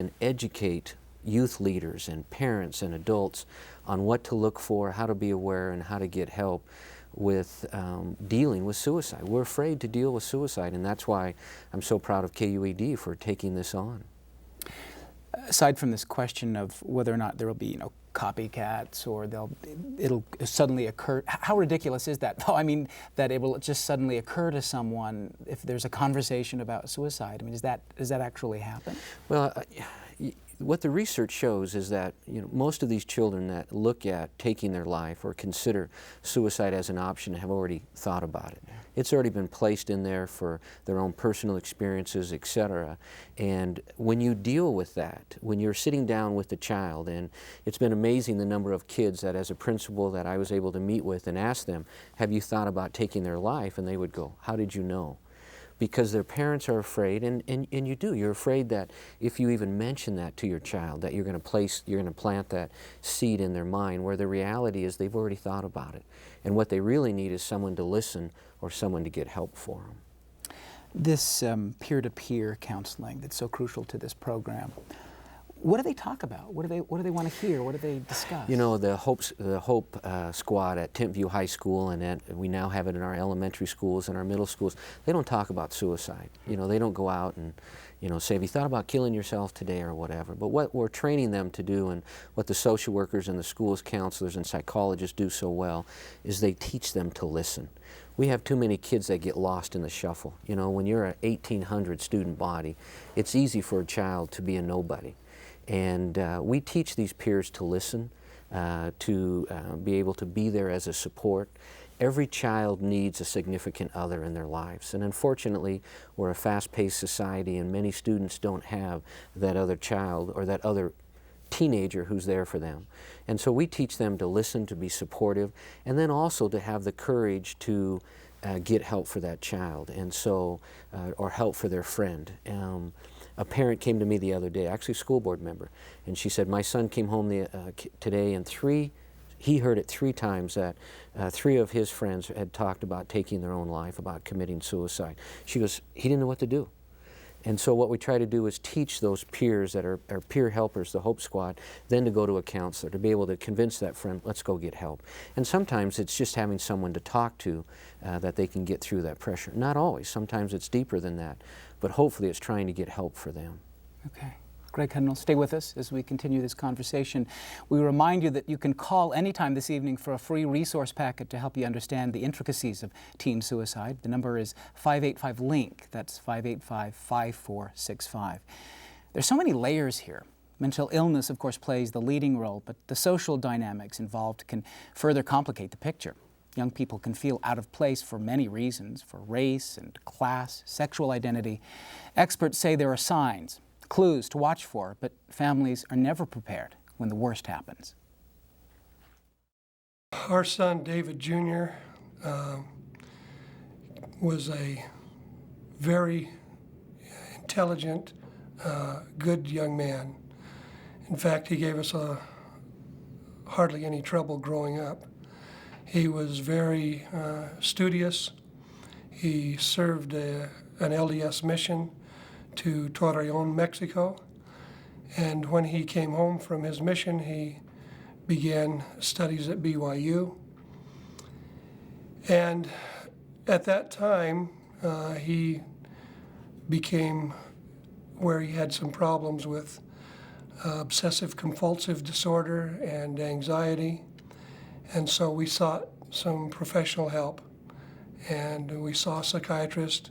and educate youth leaders and parents and adults on what to look for, how to be aware, and how to get help with dealing with suicide. We're afraid to deal with suicide, and that's why I'm so proud of KUED for taking this on. Aside from this question of whether or not there will be, copycats, or it'll suddenly occur, how ridiculous is that? I mean, that it will just suddenly occur to someone if there's a conversation about suicide. I mean, does that actually happen? Well, what the research shows is that most of these children that look at taking their life or consider suicide as an option have already thought about it. It's already been placed in there for their own personal experiences, etc. And when you deal with that, when you're sitting down with the child, and it's been amazing the number of kids that as a principal that I was able to meet with and ask them, have you thought about taking their life? And they would go, how did you know? Because their parents are afraid, and you do. You're afraid that if you even mention that to your child, that you're going to plant that seed in their mind, where the reality is they've already thought about it. And what they really need is someone to listen or someone to get help for them. This peer-to-peer counseling that's so crucial to this program, what do they talk about? What do they want to hear? What do they discuss? The Hope Squad at Timpview High School, and we now have it in our elementary schools and our middle schools, they don't talk about suicide. They don't go out and say, have you thought about killing yourself today or whatever. But what we're training them to do, and what the social workers and the schools counselors and psychologists do so well, is they teach them to listen. We have too many kids that get lost in the shuffle. When you're an 1,800 student body, it's easy for a child to be a nobody. And we teach these peers to listen, to be able to be there as a support. Every child needs a significant other in their lives. And unfortunately, we're a fast-paced society, and many students don't have that other child or that other teenager who's there for them. And so we teach them to listen, to be supportive, and then also to have the courage to get help for that child, and so, or help for their friend. A parent came to me the other day, actually a school board member, and she said, my son came home today, and he heard it 3 times that 3 of his friends had talked about taking their own life, about committing suicide. She goes, he didn't know what to do. And so what we try to do is teach those peers that are peer helpers, the Hope Squad, then to go to a counselor, to be able to convince that friend, let's go get help. And sometimes it's just having someone to talk to that they can get through that pressure. Not always. Sometimes it's deeper than that. But hopefully it's trying to get help for them. Okay. Greg Hudnall, stay with us as we continue this conversation. We remind you that you can call anytime this evening for a free resource packet to help you understand the intricacies of teen suicide. The number is 585-LINK. That's 585-5465. There's so many layers here. Mental illness, of course, plays the leading role, but the social dynamics involved can further complicate the picture. Young people can feel out of place for many reasons, for race and class, sexual identity. Experts say there are signs, clues to watch for, but families are never prepared when the worst happens. Our son, David Jr., was a very intelligent, good young man. In fact, he gave us hardly any trouble growing up. He was very studious. He served an LDS mission to Torreon, Mexico. And when he came home from his mission, he began studies at BYU. And at that time, he became where he had some problems with obsessive compulsive disorder and anxiety. And so we sought some professional help, and we saw a psychiatrist,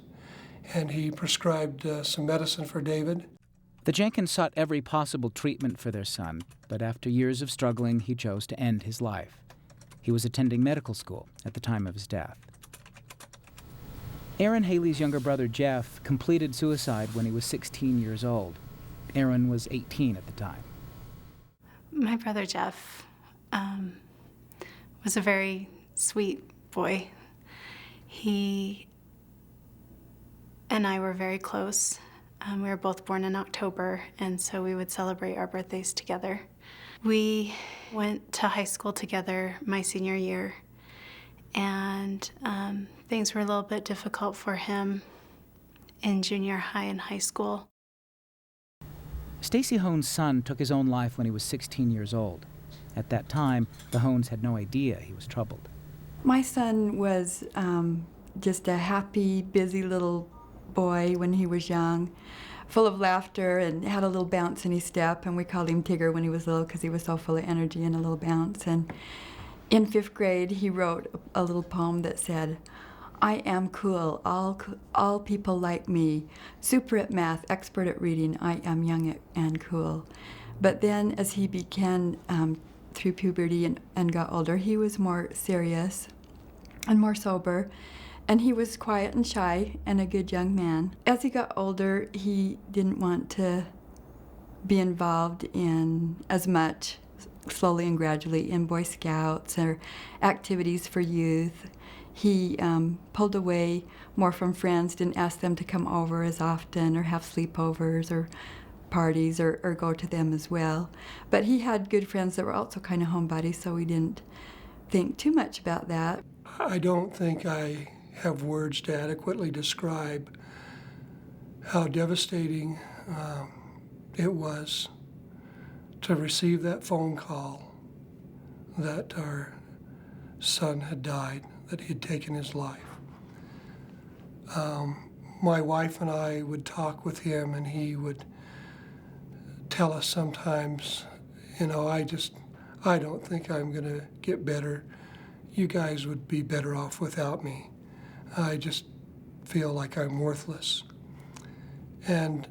and he prescribed some medicine for David. The Jenkins sought every possible treatment for their son, but after years of struggling, he chose to end his life. He was attending medical school at the time of his death. Aaron Haley's younger brother, Jeff, completed suicide when he was 16 years old. Aaron was 18 at the time. My brother, Jeff, was a very sweet boy. He and I were very close. We were both born in October, and so we would celebrate our birthdays together. We went to high school together my senior year, and things were a little bit difficult for him in junior high and high school. Stacy Hohn's son took his own life when he was 16 years old. At that time, the Hohns had no idea he was troubled. My son was just a happy, busy little boy when he was young, full of laughter and had a little bounce in his step, and we called him Tigger when he was little because he was so full of energy and a little bounce. And in 5th grade, he wrote a little poem that said, "I am cool, all people like me, super at math, expert at reading, I am young and cool." But then as he began through puberty and got older, he was more serious and more sober, and he was quiet and shy and a good young man. As he got older, he didn't want to be involved in as much, slowly and gradually, in Boy Scouts or activities for youth. He pulled away more from friends, didn't ask them to come over as often or have sleepovers or parties or go to them as well. But he had good friends that were also kind of homebodies, so we didn't think too much about that. I don't think I have words to adequately describe how devastating it was to receive that phone call that our son had died, that he had taken his life. My wife and I would talk with him, and he would tell us sometimes, you know, I don't think I'm going to get better. You guys would be better off without me. I just feel like I'm worthless. And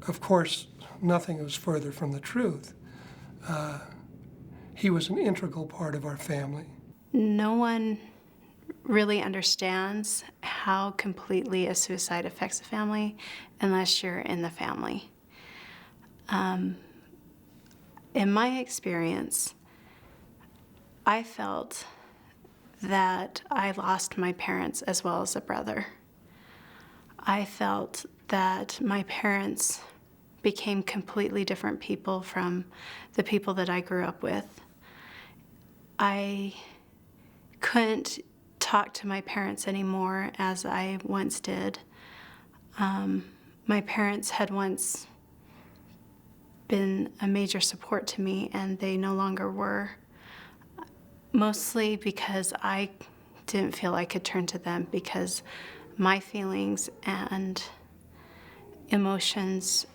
of course, nothing was further from the truth. He was an integral part of our family. No one really understands how completely a suicide affects a family unless you're in the family. In my experience, I felt that I lost my parents as well as a brother. I felt that my parents became completely different people from the people that I grew up with. I couldn't talk to my parents anymore as I once did. My parents had once been a major support to me, and they no longer were. Mostly because I didn't feel I could turn to them, because my feelings and emotions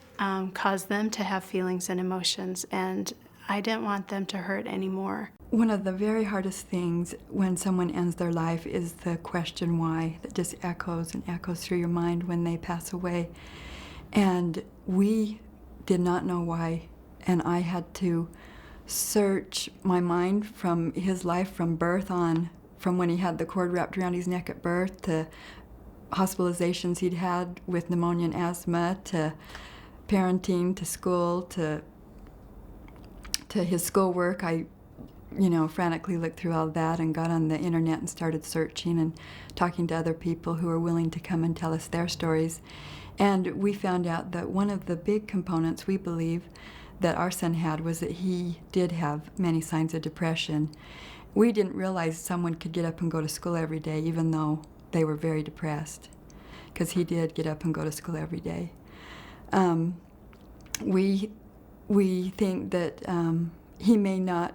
caused them to have feelings and emotions, and I didn't want them to hurt anymore. One of the very hardest things when someone ends their life is the question why that just echoes and echoes through your mind when they pass away. And we did not know why, and I had to search my mind from his life from birth on, from when he had the cord wrapped around his neck at birth, to hospitalizations he'd had with pneumonia and asthma, to parenting, to school, to his schoolwork. I frantically looked through all that and got on the internet and started searching and talking to other people who were willing to come and tell us their stories. And we found out that one of the big components we believe that our son had was that he did have many signs of depression. We didn't realize someone could get up and go to school every day even though they were very depressed, because he did get up and go to school every day. We think that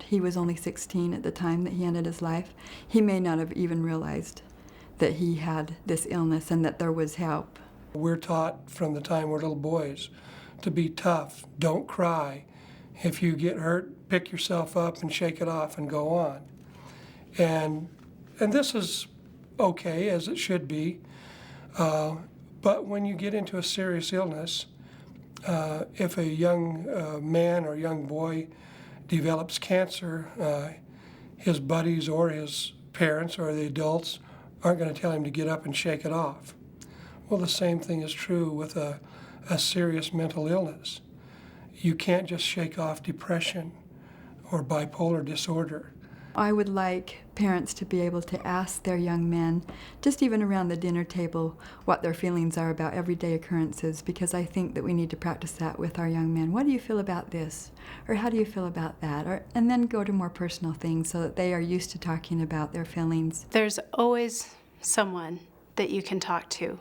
he was only 16 at the time that he ended his life. He may not have even realized that he had this illness and that there was help. We're taught from the time we're little boys to be tough, don't cry. If you get hurt, pick yourself up and shake it off and go on. And this is okay, as it should be. But when you get into a serious illness, if a young man or young boy develops cancer, his buddies or his parents or the adults aren't going to tell him to get up and shake it off. Well, the same thing is true with a serious mental illness. You can't just shake off depression or bipolar disorder. I would like parents to be able to ask their young men, just even around the dinner table, what their feelings are about everyday occurrences, because I think that we need to practice that with our young men. What do you feel about this? Or how do you feel about that? And then go to more personal things so that they are used to talking about their feelings. There's always someone that you can talk to.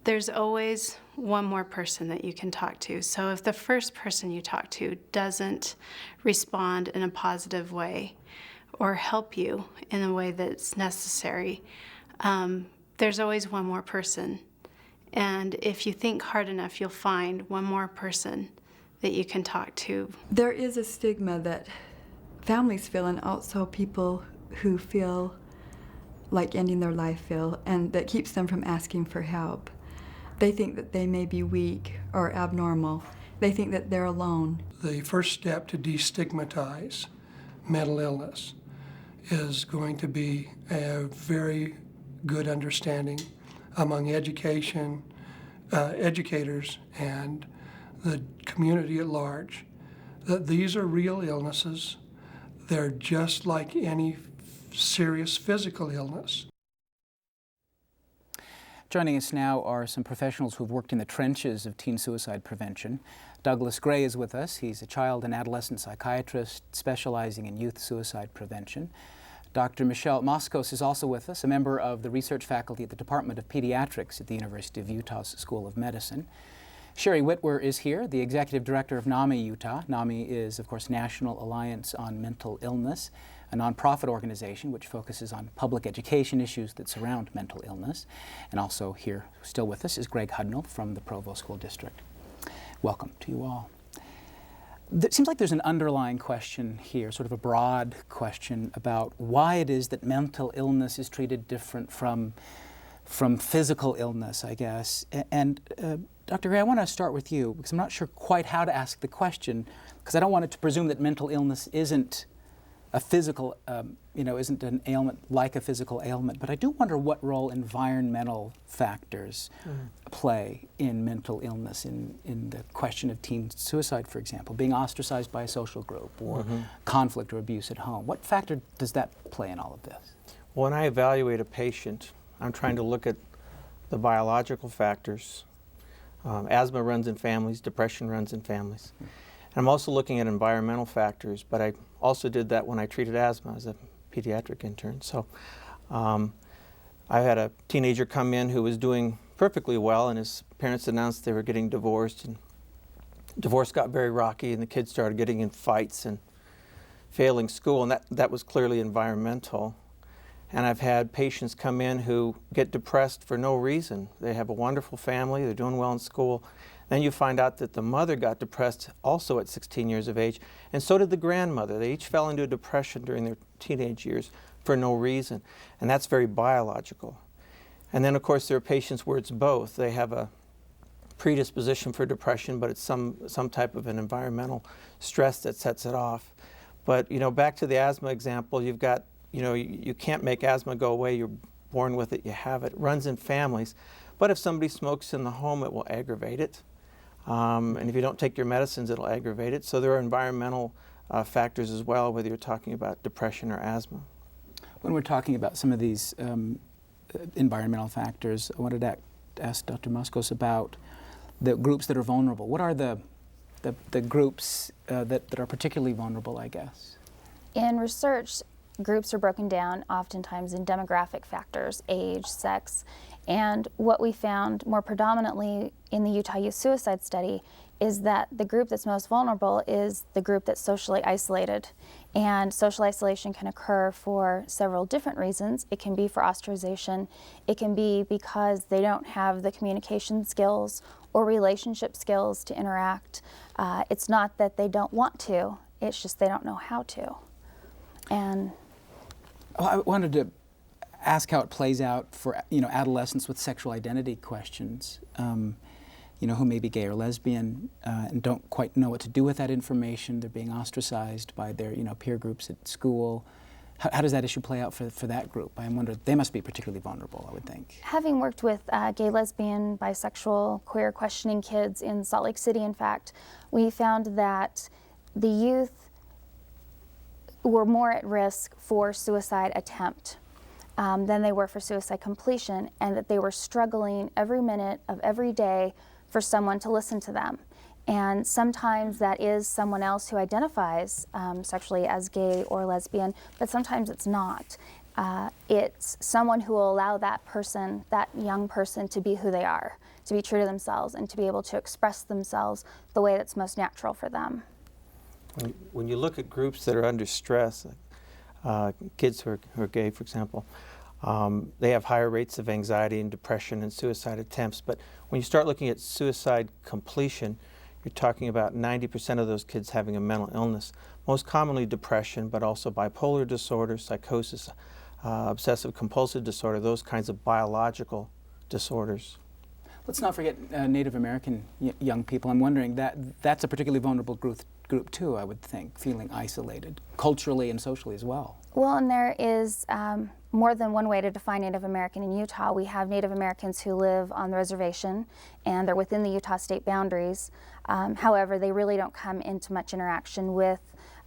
there's always one more person that you can talk to. So if the first person you talk to doesn't respond in a positive way or help you in a way that's necessary, there's always one more person. And if you think hard enough, you'll find one more person that you can talk to. There is a stigma that families feel, and also people who feel like ending their life feel, and that keeps them from asking for help. They think that they may be weak or abnormal. They think that they're alone. The first step to destigmatize mental illness is going to be a very good understanding among educators and the community at large that these are real illnesses. They're just like any serious physical illness. Joining us now are some professionals who've worked in the trenches of teen suicide prevention. Douglas Gray is with us. He's a child and adolescent psychiatrist specializing in youth suicide prevention. Dr. Michelle Moskos is also with us, a member of the research faculty at the Department of Pediatrics at the University of Utah's School of Medicine. Sherry Whitwer is here, the executive director of NAMI Utah. NAMI is, of course, National Alliance on Mental Illness, a nonprofit organization which focuses on public education issues that surround mental illness. And also here, still with us, is Greg Hudnall from the Provo School District. Welcome to you all. It seems like there's an underlying question here, sort of a broad question about why it is that mental illness is treated different from physical illness, I guess. And Dr. Gray, I want to start with you because I'm not sure quite how to ask the question, because I don't want it to presume that mental illness isn't a physical, isn't an ailment like a physical ailment. But I do wonder what role environmental factors play in mental illness, in the question of teen suicide, for example, being ostracized by a social group or conflict or abuse at home. What factor does that play in all of this? When I evaluate a patient, I'm trying to look at the biological factors. Asthma runs in families, depression runs in families. And I'm also looking at environmental factors, but I also did that when I treated asthma as a pediatric intern. So I had a teenager come in who was doing perfectly well, and his parents announced they were getting divorced, and divorce got very rocky, and the kids started getting in fights and failing school, and that was clearly environmental. And I've had patients come in who get depressed for no reason. They have a wonderful family, they're doing well in school. Then you find out that the mother got depressed also at 16 years of age, and so did the grandmother. They each fell into a depression during their teenage years for no reason, and that's very biological. And then, of course, there are patients where it's both. They have a predisposition for depression, but it's some type of an environmental stress that sets it off. But, back to the asthma example, you've got, you can't make asthma go away. You're born with it, you have it. It runs in families. But if somebody smokes in the home, it will aggravate it. And if you don't take your medicines, it'll aggravate it. So there are environmental factors as well, whether you're talking about depression or asthma. When we're talking about some of these environmental factors, I wanted to ask Dr. Moskos about the groups that are vulnerable. What are the groups that are particularly vulnerable, I guess? In research, groups are broken down oftentimes in demographic factors, age, sex, and what we found more predominantly in the Utah Youth Suicide Study is that the group that's most vulnerable is the group that's socially isolated. And social isolation can occur for several different reasons. It can be for ostracization. It can be because they don't have the communication skills or relationship skills to interact. It's not that they don't want to, it's just they don't know how to. And I wanted to ask how it plays out for adolescents with sexual identity questions, who may be gay or lesbian and don't quite know what to do with that information. They're being ostracized by their peer groups at school. How does that issue play out for that group? I wonder, they must be particularly vulnerable, I would think. Having worked with gay, lesbian, bisexual, queer questioning kids in Salt Lake City, in fact, we found that the youth were more at risk for suicide attempt than they were for suicide completion, and that they were struggling every minute of every day for someone to listen to them. And sometimes that is someone else who identifies sexually as gay or lesbian, but sometimes it's not. It's someone who will allow that person, that young person, to be who they are. to be true to themselves and to be able to express themselves the way that's most natural for them. When you look at groups that are under stress, kids who are gay, for example, they have higher rates of anxiety and depression and suicide attempts. But when you start looking at suicide completion, you're talking about 90% of those kids having a mental illness, most commonly depression, but also bipolar disorder, psychosis, obsessive compulsive disorder, those kinds of biological disorders. Let's not forget Native American young people. I'm wondering that's a particularly vulnerable group too, I would think, feeling isolated, culturally and socially as well. Well, and there is more than one way to define Native American in Utah. We have Native Americans who live on the reservation, and they're within the Utah state boundaries. However, they really don't come into much interaction with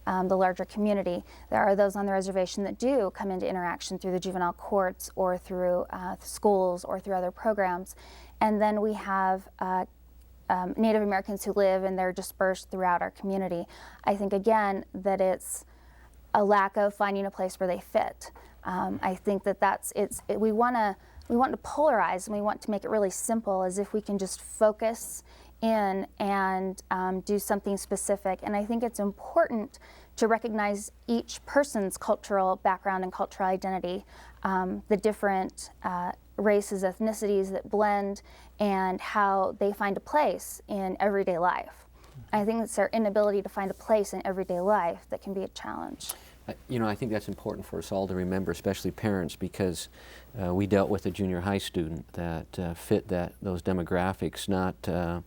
the larger community. There are those on the reservation that do come into interaction through the juvenile courts or through schools or through other programs. And then we have Native Americans who live and they're dispersed throughout our community. I think, again, that it's a lack of finding a place where they fit. I think that we want to polarize, and we want to make it really simple, as if we can just focus in and do something specific. And I think it's important to recognize each person's cultural background and cultural identity, the different races, ethnicities that blend, and how they find a place in everyday life. I think it's their inability to find a place in everyday life that can be a challenge. You know, I think that's important for us all to remember, especially parents, because we dealt with a junior high student that fit those demographics, not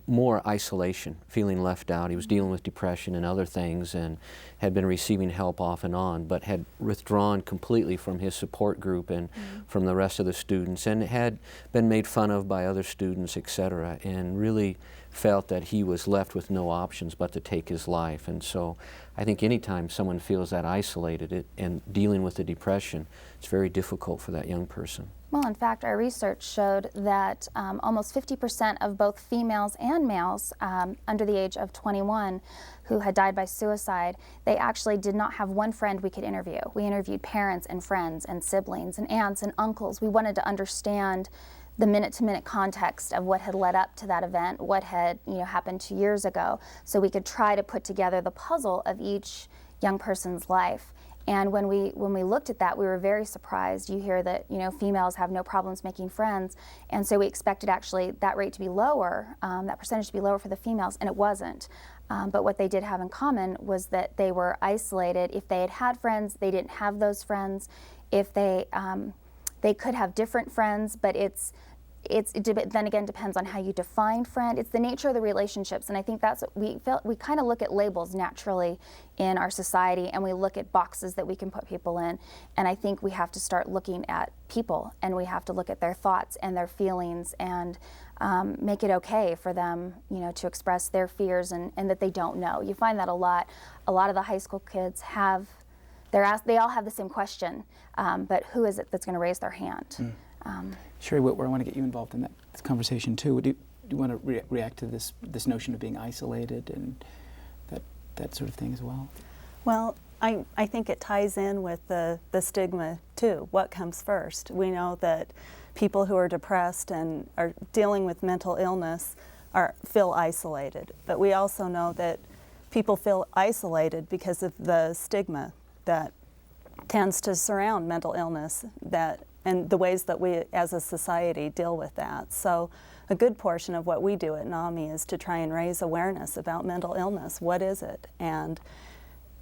more isolation, feeling left out. He was dealing with depression and other things and had been receiving help off and on, but had withdrawn completely from his support group and from the rest of the students, and had been made fun of by other students, etc., and really felt that he was left with no options but to take his life. And so I think anytime someone feels that isolated and dealing with the depression, it's very difficult for that young person. Well, in fact, our research showed that almost 50% of both females and males under the age of 21 who had died by suicide, they actually did not have one friend we could interview. We interviewed parents and friends and siblings and aunts and uncles. We wanted to understand the minute-to-minute context of what had led up to that event, what had happened 2 years ago, so we could try to put together the puzzle of each young person's life. And when we looked at that, we were very surprised. You hear that females have no problems making friends, and so we expected actually that rate to be lower, that percentage to be lower for the females, and it wasn't. But what they did have in common was that they were isolated. If they had had friends, they didn't have those friends. If they could have different friends, but it then again depends on how you define friend. It's the nature of the relationships, and I think that's what we felt. We kind of look at labels naturally in our society, and we look at boxes that we can put people in. And I think we have to start looking at people, and we have to look at their thoughts and their feelings, and make it okay for them, to express their fears and that they don't know. You find that a lot. A lot of the high school kids have. They all have the same question, but who is it that's going to raise their hand? Sherry Whitwer, I want to get you involved in this conversation too. Do you want to react to this notion of being isolated and that sort of thing as well? Well, I think it ties in with the stigma too. What comes first? We know that people who are depressed and are dealing with mental illness feel isolated, but we also know that people feel isolated because of the stigma that tends to surround mental illness, and the ways that we as a society deal with that. So a good portion of what we do at NAMI is to try and raise awareness about mental illness. What is it? And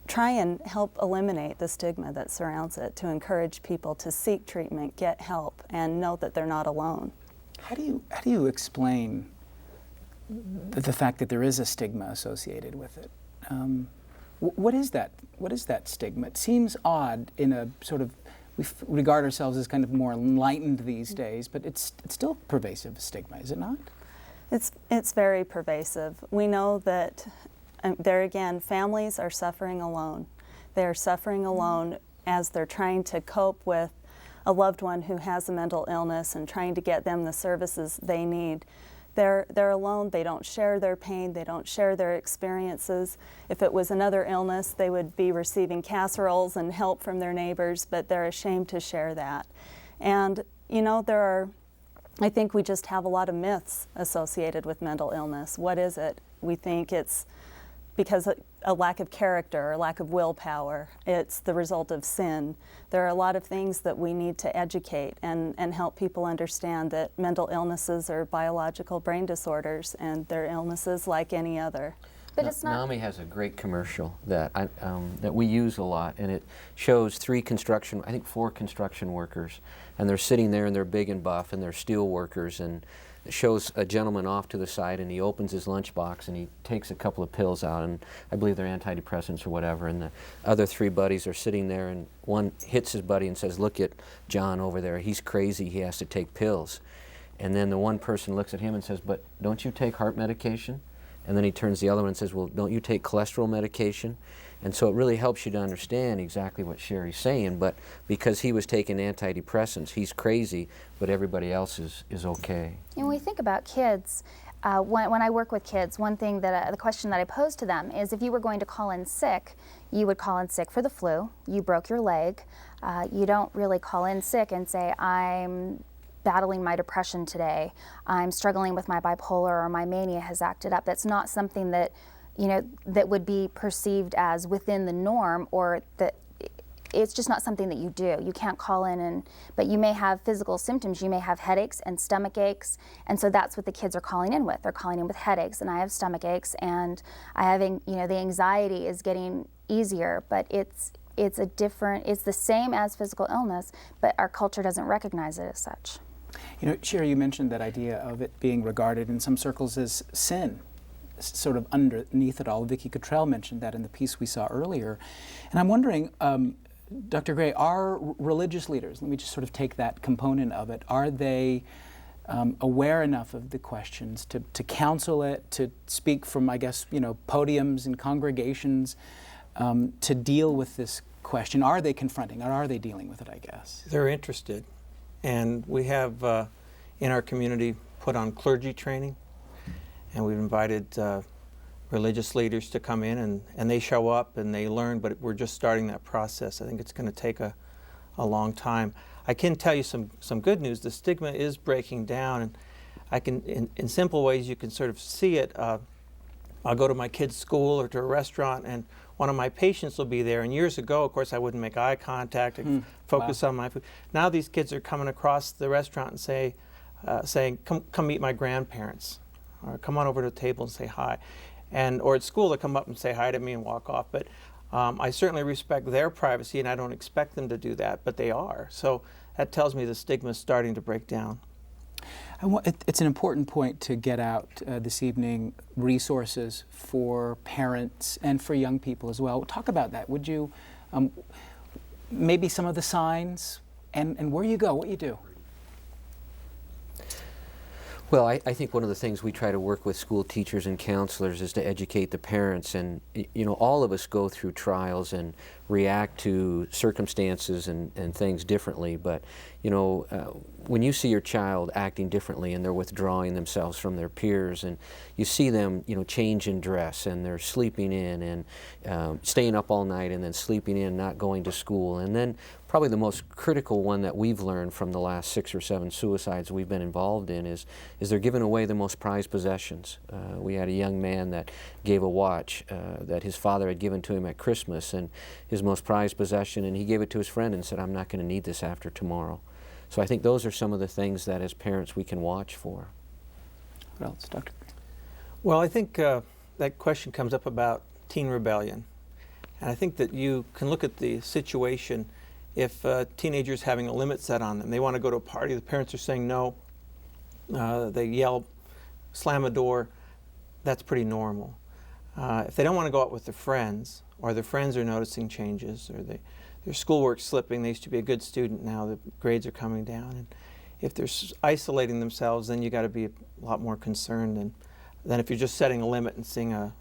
try and help eliminate the stigma that surrounds it, to encourage people to seek treatment, get help, and know that they're not alone. How do you explain the fact that there is a stigma associated with it? What is that? What is that stigma? It seems odd in a sort of, we regard ourselves as kind of more enlightened these days, but it's still pervasive stigma, is it not? It's very pervasive. We know that, there again, families are suffering alone. They're suffering alone as they're trying to cope with a loved one who has a mental illness and trying to get them the services they need. They're alone. They don't share their pain. They don't share their experiences. If it was another illness, they would be receiving casseroles and help from their neighbors, but they're ashamed to share that. And there are I think we just have a lot of myths associated with mental illness. What is it? We think it's because a lack of character or lack of willpower. It's the result of sin. There are a lot of things that we need to educate and help people understand that mental illnesses are biological brain disorders, and they're illnesses like any other. But it's not. NAMI has a great commercial that that we use a lot, and it shows four construction workers, and they're sitting there and they're big and buff and they're steel workers, and it shows a gentleman off to the side, and he opens his lunchbox and he takes a couple of pills out, and I believe they're antidepressants or whatever, and the other three buddies are sitting there, and one hits his buddy and says, "Look at John over there, he's crazy, he has to take pills." And then the one person looks at him and says, "But don't you take heart medication?" And then he turns to the other one and says, "Well, don't you take cholesterol medication?" And so it really helps you to understand exactly what Sherry's saying, but because he was taking antidepressants, he's crazy, but everybody else is okay. And when we think about kids, when I work with kids, one thing that the question that I pose to them is, if you were going to call in sick, you would call in sick for the flu, you broke your leg, you don't really call in sick and say, "I'm battling my depression today, I'm struggling with my bipolar, or my mania has acted up." That's not something that, you know, that would be perceived as within the norm, or that it's just not something that you do. You can't call in but you may have physical symptoms. You may have headaches and stomach aches, and so that's what the kids are calling in with. They're calling in with headaches, and I have stomach aches, and I have, you know, the anxiety is getting easier, but it's the same as physical illness, but our culture doesn't recognize it as such. You know, Sherry, you mentioned that idea of it being regarded in some circles as sin, sort of underneath it all. Vicki Cottrell mentioned that in the piece we saw earlier. And I'm wondering, Dr. Gray, are religious leaders, let me just sort of take that component of it, are they aware enough of the questions to counsel it, to speak from, I guess, you know, podiums and congregations to deal with this question? Are they confronting, or are they dealing with it, I guess? They're interested. And we have in our community put on clergy training, and we've invited religious leaders to come in, and they show up and they learn, but we're just starting that process. I think it's going to take a long time. I can tell you some good news. The stigma is breaking down, and I can, in simple ways, you can sort of see it. I'll go to my kid's school or to a restaurant, and one of my patients will be there. And years ago, of course, I wouldn't make eye contact, focus on my food. Now these kids are coming across the restaurant and saying, come meet my grandparents, or come on over to the table and say hi. Or at school, they come up and say hi to me and walk off. But I certainly respect their privacy, and I don't expect them to do that, but they are. So that tells me the stigma is starting to break down. It's an important point to get out this evening, resources for parents and for young people as well. Talk about that, would you? Maybe some of the signs and where you go, what you do. Well, I think one of the things we try to work with school teachers and counselors is to educate the parents. And, you know, all of us go through trials and react to circumstances and things differently. But, you know, when you see your child acting differently and they're withdrawing themselves from their peers, and you see them, you know, change in dress, and they're sleeping in and staying up all night and then sleeping in, not going to school. And then probably the most critical one that we've learned from the last 6 or 7 suicides we've been involved in is they're giving away the most prized possessions. We had a young man that gave a watch that his father had given to him at Christmas, and his most prized possession, and he gave it to his friend and said, "I'm not going to need this after tomorrow." So I think those are some of the things that as parents we can watch for. What else, Dr. Gray? Well, I think that question comes up about teen rebellion. And I think that you can look at the situation. If a teenager's having a limit set on them, they want to go to a party, the parents are saying no, they yell, slam a door, that's pretty normal. If they don't want to go out with their friends, or their friends are noticing changes, or their schoolwork's slipping, they used to be a good student, now the grades are coming down, and if they're isolating themselves, then you got to be a lot more concerned than if you're just setting a limit and seeing a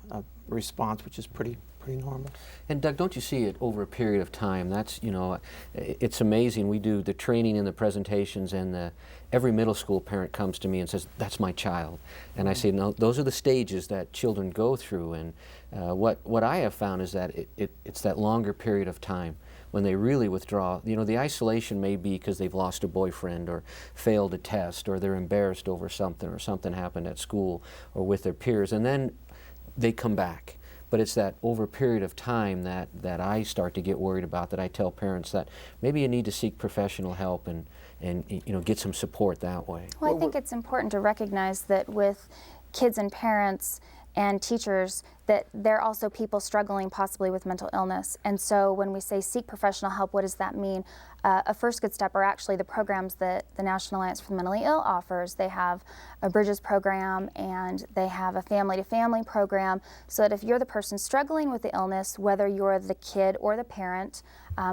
response, which is pretty normal. And Doug, don't you see it over a period of time? That's, you know, it's amazing. We do the training and the presentations, and every middle school parent comes to me and says, "That's my child." And I say, no, those are the stages that children go through. And what I have found is that it's that longer period of time when they really withdraw. You know, the isolation may be because they've lost a boyfriend or failed a test, or they're embarrassed over something, or something happened at school or with their peers, and then they come back. But it's that over a period of time that I start to get worried about, that I tell parents that maybe you need to seek professional help and you know, get some support that way. Well, I think it's important to recognize that with kids and parents and teachers, that they're also people struggling possibly with mental illness. And so when we say seek professional help, what does that mean? A first good step are actually the programs that the National Alliance for the Mentally Ill offers. They have a Bridges program, and they have a family-to-family program, so that if you're the person struggling with the illness, whether you're the kid or the parent,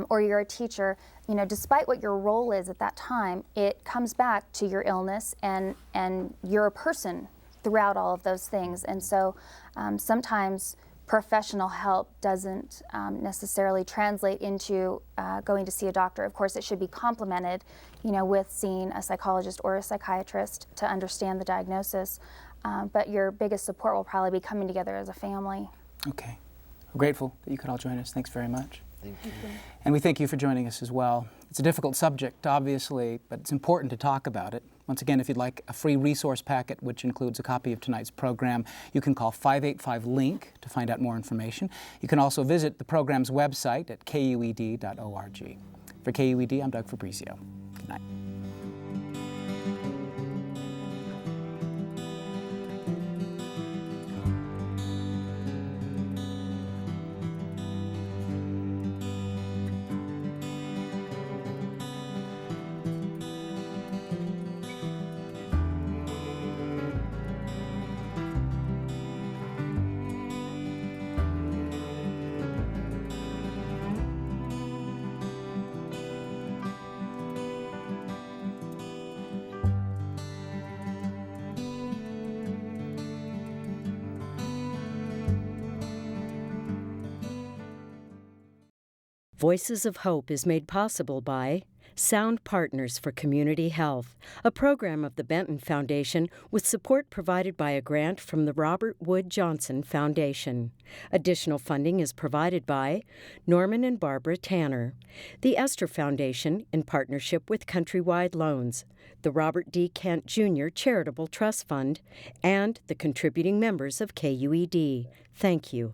or you're a teacher, you know, despite what your role is at that time, it comes back to your illness, and you're a person throughout all of those things. And so sometimes professional help doesn't necessarily translate into going to see a doctor. Of course, it should be complemented, you know, with seeing a psychologist or a psychiatrist to understand the diagnosis. But your biggest support will probably be coming together as a family. Okay. We're grateful that you could all join us. Thanks very much. Thank you. And we thank you for joining us as well. It's a difficult subject, obviously, but it's important to talk about it. Once again, if you'd like a free resource packet, which includes a copy of tonight's program, you can call 585-LINK to find out more information. You can also visit the program's website at kued.org. For KUED, I'm Doug Fabrizio. Good night. Voices of Hope is made possible by Sound Partners for Community Health, a program of the Benton Foundation with support provided by a grant from the Robert Wood Johnson Foundation. Additional funding is provided by Norman and Barbara Tanner, the Esther Foundation in partnership with Countrywide Loans, the Robert D. Kent Jr. Charitable Trust Fund, and the contributing members of KUED. Thank you.